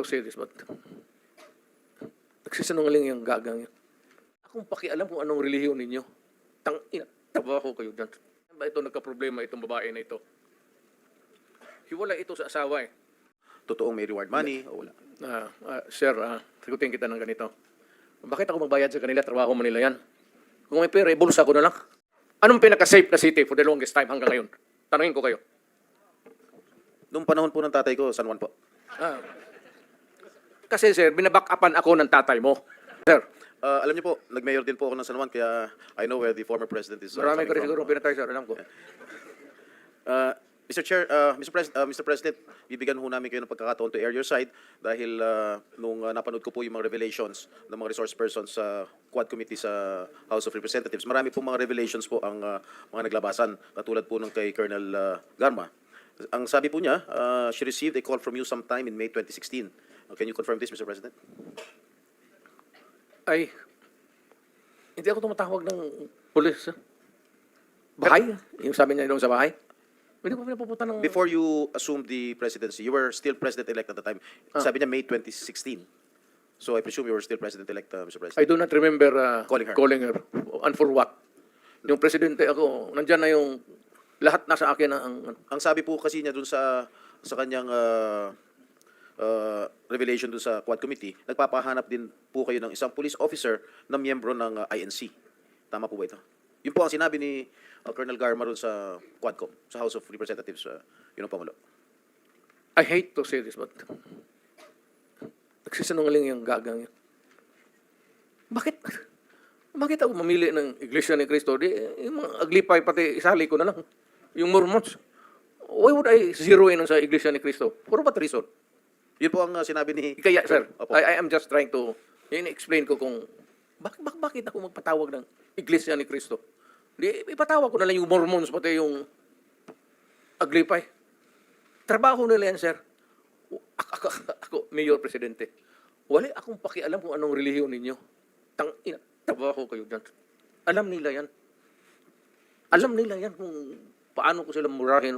to say this, but nagsisinungaling yung gagang yun. Akong pakialam kung anong relihiyon ninyo. Tabaho kayo dyan. Ba ito nagka-problema itong babae na ito? Hiwala ito sa asawa eh. Totoong may reward money o wala? Sir, sagutin kita ng ganito. Bakit ako magbayad sa kanila? Trabaho mo nila yan. Kung may pera, bulsa ko na lang. Anong pinaka-safe na city for the longest time hanggang ngayon? Tanungin ko kayo. Noong panahon po ng tatay ko, San Juan po. Kasi sir, binaback-upan ako ng tatay mo. Sir, Alam niyo po, nag-mayor din po ako ng San Juan, kaya I know where the former president is marami ko rin coming from. siguro pinatay, sir. Alam ko. Mr. Chair, Mr. President, bibigyan ho namin kayo ng pagkakataon to air your side dahil nung napanood ko po yung mga revelations ng mga resource persons sa Quad Committee sa House of Representatives, marami po mga revelations po ang mga naglabasan, katulad po ng kay Colonel Garma. Ang sabi po niya, she received a call from you sometime in May 2016. Can you confirm this, Mr. President? Ay, hindi ako tumatawag ng pulis. Sir. Bahay? Yung sabi niya doon sa bahay? Hindi ko pinapupunta ng... Before you assumed the presidency, you were still president-elect at the time. Sabi niya May 2016. So I presume you were still president-elect, Mr. I President. do not remember Calling her. And for what? Yung presidente ako, nandyan na yung lahat nasa akin ang... Ang sabi po kasi niya dun sa kanyang revelation dun sa Quad Committee, nagpapahanap din po kayo ng isang police officer na miyembro ng INC. Tama po ba ito? Yun po ang sinabi ni Colonel Garma dun sa Quadcom, sa House of Representatives, yun ang Pangulo. I hate to say this, but nagsisinungaling yung gagang yun. Bakit ako mamili ng Iglesia ni Cristo? Di, yung mga aglipay, pati isali ko na lang. Yung Mormons. Why would I zero in sa Iglesia ni Cristo? For what reason? Yun po ang sinabi ni... Kaya, sir, Opo. I am just trying to explain ko kung bakit ako magpatawag ng Iglesia ni Cristo. Di, ipatawag ko na lang yung Mormons, pati yung aglipay. Trabaho nila yan, sir. Ako, Mayor Presidente. Wala akong pakialam kung anong relihiyon ninyo. Trabaho kayo dyan. Alam nila yan. Alam nila yan kung paano ko sila murahin.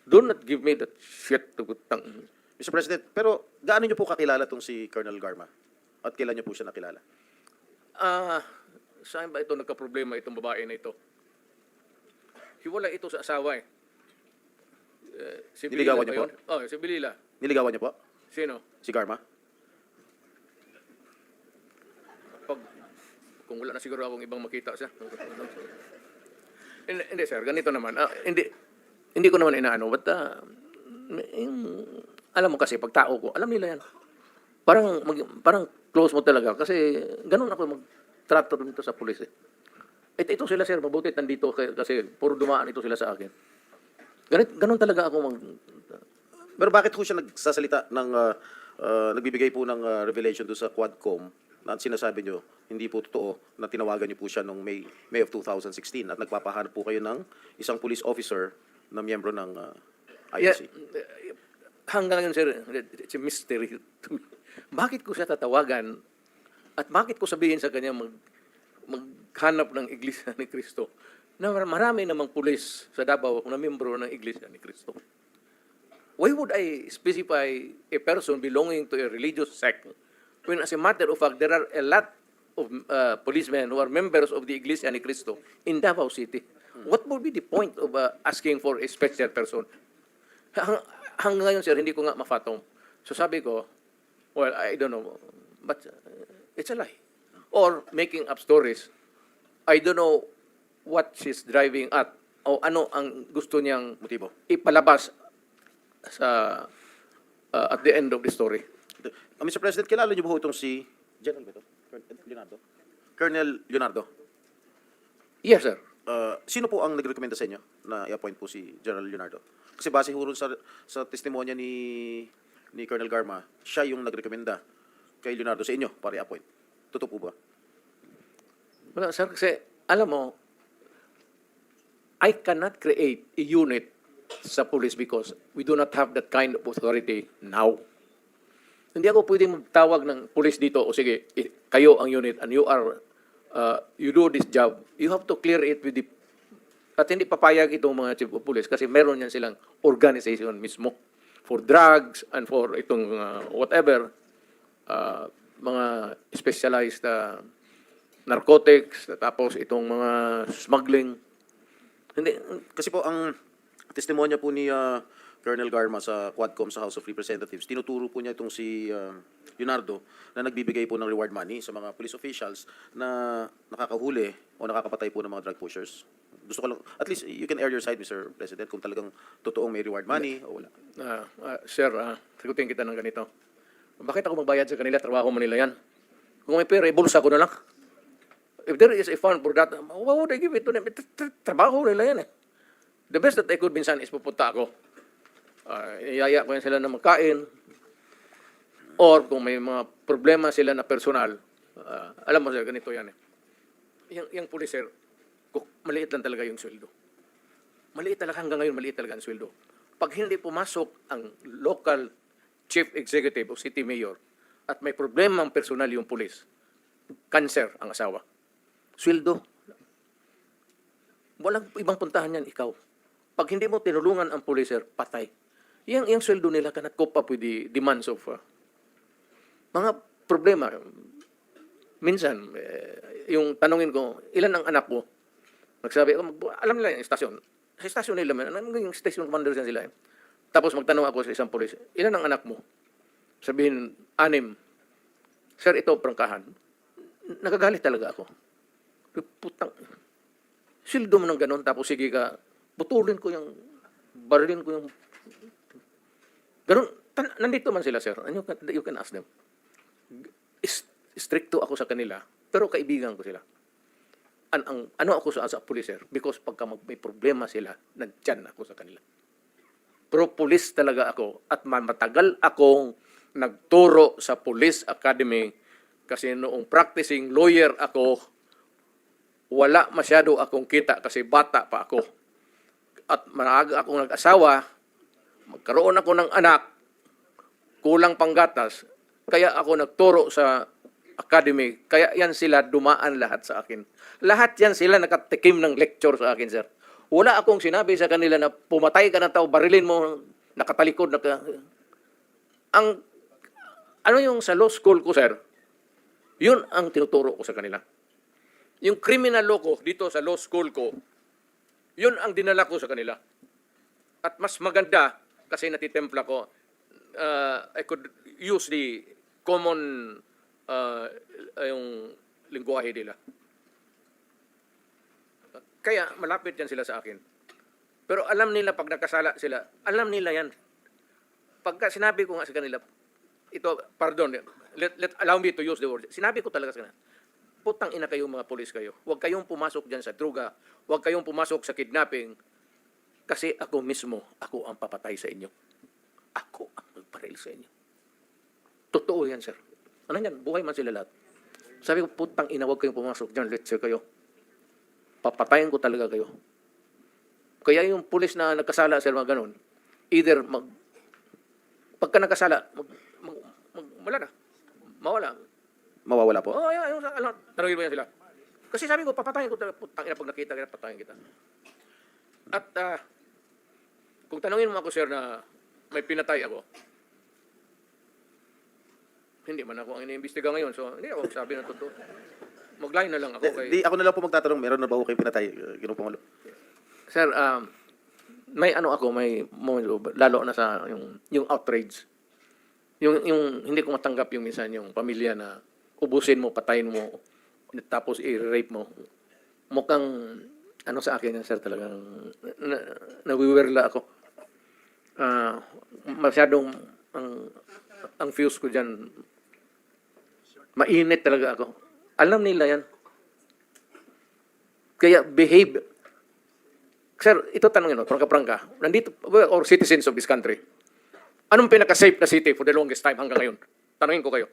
Do not give me that shit to tang. Mr. President, pero gaano niyo po kakilala tong si Colonel Garma? At kailan niyo po siya nakilala? Saan ba ito nagka-problema itong babae na ito? Hiwala ito sa asawa eh. Si Bilila Niligawan ba niyo yun? Oh, si Bilila. Niligawan niyo po? Sino? Si Garma? Kung wala na siguro akong ibang makita siya. Hindi sir, ganito naman. Hindi ko naman inaano. But, alam mo kasi, pag tao ko, alam nila yan. Parang close mo talaga. Kasi ganun ako mag-trato dito sa pulis eh. Ito sila sir, mabuti nandito kasi puro dumaan ito sila sa akin. Ganun talaga ako Pero bakit po siya nagsasalita ng... nagbibigay po ng revelation doon sa Quadcom na sinasabi nyo, hindi po totoo na tinawagan nyo po siya noong May of 2016 at nagpapahanap po kayo ng isang police officer na miyembro ng INC? Hanggang ngayon, sir, it's a mystery to me. Bakit ko siya tatawagan at bakit ko sabihin sa kanya maghanap ng Iglesia ni Cristo na marami namang pulis sa Davao na miyembro ng Iglesia ni Cristo? Why would I specify a person belonging to a religious sect when, as a matter of fact, there are a lot of policemen who are members of the Iglesia ni Cristo in Davao City? What would be the point of asking for a special person? Hanggang ngayon, sir, hindi ko nga mafatong. So sabi ko, well, I don't know, but it's a lie. Or making up stories. I don't know what she's driving at o ano ang gusto niyang Motibo. ipalabas sa at the end of the story. Mr. President, kilala niyo ba itong si General ba ito? Leonardo? Colonel Leonardo? Yes, sir. Sino po ang nagrekomenda sa inyo na i-appoint po si General Leonardo? Kasi base ho rin sa testimonya ni Colonel Garma, siya yung nagrekomenda kay Leonardo sa inyo para i-appoint. Totoo po ba? Wala, sir, kasi alam mo, I cannot create a unit sa police because we do not have that kind of authority now. Hindi ako pwedeng magtawag ng police dito, o sige, kayo ang unit and you are, you do this job. You have to clear it with the, at hindi papayag itong mga chief of police kasi meron yan silang organization mismo. for drugs and for itong whatever, mga specialized narcotics, tapos itong mga smuggling. Hindi, Kasi po ang testimonya po ni Colonel Garma sa Quadcom sa House of Representatives, tinuturo po niya itong si Leonardo na nagbibigay po ng reward money sa mga police officials na nakakahuli o nakakapatay po ng mga drug pushers. Gusto ko lang, at least you can air your side, Mr. President, kung talagang totoong may reward money o wala. sir, sagutin kita ng ganito. Bakit ako magbayad sa kanila? Trabaho mo nila yan. Kung may pera, ibulsa ko na lang. If there is a fund for that, why would I give it to them? Trabaho nila yan eh. The best that I could minsan is pupunta ako. Iyaya ko yan sila na magkain. Or kung may mga problema sila na personal, alam mo sir, ganito yan eh. Yung police sir, maliit lang talaga yung sweldo. Maliit talaga, hanggang ngayon maliit talaga ang sweldo. Pag hindi pumasok ang local chief executive o city mayor at may problema ang personal yung police, cancer ang asawa. Sweldo. Walang ibang puntahan yan, ikaw. Pag hindi mo tinulungan ang police, sir, patay. Yung sweldo nila cannot cope up with the demands of mga problema. Minsan, yung tanungin ko, ilan ang anak mo? Nagsabi, alam nila yung estasyon. Sa estasyon nila, yung station commander sila. Tapos magtanong ako sa isang police, ilan ang anak mo? Sabihin, 6. Sir, ito, prangkahan. Nagagalit talaga ako. Putang, sildo mo ng ganun, tapos sige ka, putulin ko yung, barilin ko yung, ganun, nandito man sila, sir. You can ask them. Stricto ako sa kanila, pero kaibigan ko sila. Ano ako sa police, sir? Because pagka may problema sila, nandyan ako sa kanila. Pero police talaga ako, at matagal akong nagturo sa Police Academy kasi noong practicing lawyer ako, wala masyado akong kita kasi bata pa ako. At maaga akong nag-asawa, magkaroon ako ng anak, kulang panggatas, kaya ako nagturo sa academy, kaya yan sila dumaan lahat sa akin. Lahat yan sila nakatikim ng lecture sa akin, sir. Wala akong sinabi sa kanila na pumatay ka ng tao, barilin mo, nakatalikod, ano yung sa law school ko, sir, yun ang tinuturo ko sa kanila. Yung criminal law ko dito sa law school ko, yun ang dinala ko sa kanila. At mas maganda, kasi natitempla ko, I could use the common yung lingwahe nila. Kaya malapit yan sila sa akin. Pero alam nila pag nakasala sila, alam nila yan. Pagka sinabi ko nga sa kanila, allow me to use the word. Sinabi ko talaga sa kanila, putang ina kayo mga polis kayo. Huwag kayong pumasok dyan sa druga. Huwag kayong pumasok sa kidnapping. Kasi ako mismo, ako ang papatay sa inyo. Ako ang magparil sa inyo. Totoo yan, sir. Ano yan? Buhay man sila lahat. Sabi ko, putang ina, huwag kayong pumasok dyan. Let's say kayo. Papatayin ko talaga kayo. Kaya yung pulis na nagkasala sa mga ganun, either pagka nagkasala, wala na. Mawala. Mawawala po? Oo, yan. Tanongin mo yan sila. Kasi sabi ko, papatayin ko talaga. Putang ina, pag nakita kita, patayin kita. At kung tanongin mo ako, sir, na may pinatay ako, hindi man ako ang iniimbestiga ngayon, so hindi ako sabi ng totoo. Mag-line na lang ako kay... Ako na lang po magtatanong, meron na ba ho kayo pinatay, Ginoong Pangulo? Sir, may moment, lalo na sa yung outrage. Yung hindi ko matanggap yung minsan yung pamilya na ubusin mo, patayin mo, tapos i-rape mo. Mukhang, sa akin yan, sir, talagang nawiwerla ako. Masyadong, ang fuse ko dyan, mainit talaga ako. Alam nila yan. Kaya behave. Sir, ito tanongin mo, prangka-prangka. Nandito, or citizens of this country. Anong pinaka-safe na city for the longest time hanggang ngayon? Tanungin ko kayo.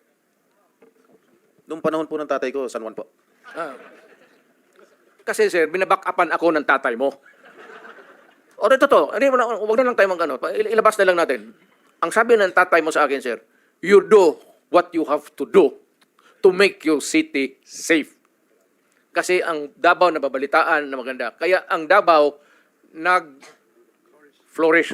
Noong panahon po ng tatay ko, San Juan po. Kasi sir, binaback-upan ako ng tatay mo. O totoo, huwag na lang tayo ilabas na lang natin. Ang sabi ng tatay mo sa akin, sir, you do what you have to do to make your city safe. Kasi ang Davao nababalitaan na maganda. Kaya ang Davao nag-flourish.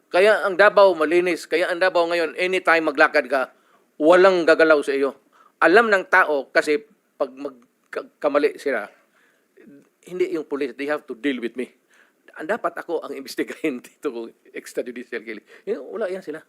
Kaya ang Davao malinis. Kaya ang Davao ngayon, anytime maglakad ka, walang gagalaw sa iyo. Alam ng tao kasi pag magkamali sila, hindi yung police, they have to deal with me. Dapat ako ang imbestigahin dito kung extrajudicial killing. Wala yan sila.